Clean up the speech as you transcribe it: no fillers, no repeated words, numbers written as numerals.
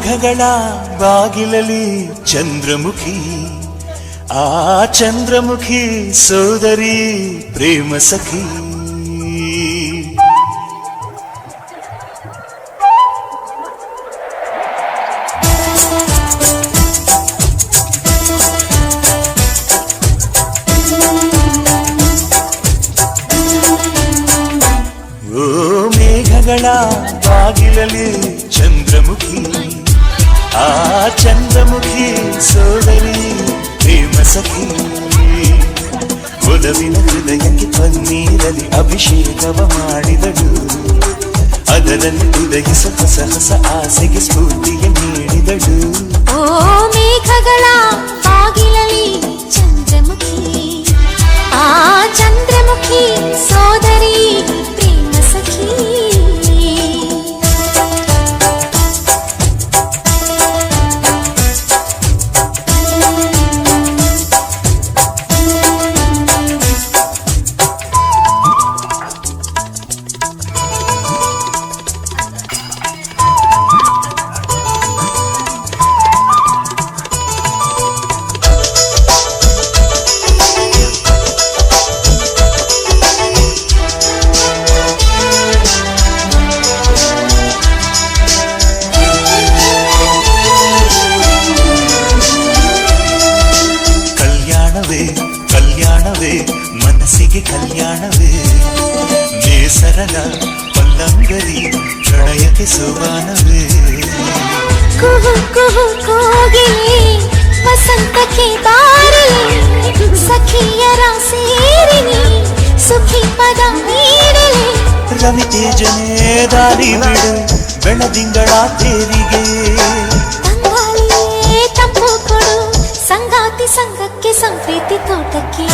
ಮೇಘಗಳ ಬಾಗಿಲಲ್ಲಿ ಚಂದ್ರಮುಖಿ, ಆ ಚಂದ್ರಮುಖಿ ಸೋದರಿ ಪ್ರೇಮ ಸಖಿ. ಓ ಮೇಘಗಳ ಬಾಗಿಲಲ್ಲಿ ಚಂದ್ರಮುಖಿ, ಆ ಚಂದ್ರಮುಖಿ ಸೋದರಿ ಪ್ರೇಮ ಸಖಿ. ಒಲವಿನ ಹೃದಯಕ್ಕೆ ಪನ್ನೀರಲ್ಲಿ ಅಭಿಷೇಕವ ಮಾಡಿದಳು, ಅದರಲ್ಲಿ ಉದಗಿಸ ಹೊಸ ಹೊಸ ಆಸೆಗೆ ಸ್ಫೂರ್ತಿಯ ನೀಡಿದಳು. ಓ ಮೇಘಗಳ ಬಾಗಿಲಲ್ಲಿ ಚಂದ್ರಮುಖಿ, ಆ ಚಂದ್ರಮುಖಿ ಸೋದರಿ ಪ್ರೇಮ ಸಖಿ. ಕಲ್ಯಾಣವೇ ಮನಸ್ಸಿಗೆ ಕಲ್ಯಾಣವೇ, ನೇಸರನ ಪಲ್ಲಂಗರಿ ಪ್ರಣಯಕ್ಕೆ ಸೋಬಾನವೇ. ಕುಹು ಕುಹು ಕೋಗಿಲೆ ವಸಂತಕ್ಕೆ ಬಾರಲಿ, ಸಖಿಯರ ಸೇರಿನಿ ಸುಖಿ ಪದ ನೀಡಲಿ. ರವಿ ತೇಜನೇ ದಾರಿ ಬಿಡು ಬೆಳದಿಂಗಳ ತೇರಿಗೆ, ತಂಗಾಳಿಯೇ ತಂಪು ಕೊಡು ಸಂಗಾತಿ ಸಂಘಕ್ಕೆ ಸಂಪ್ರೀತಿ ತೋಟಕ್ಕೆ.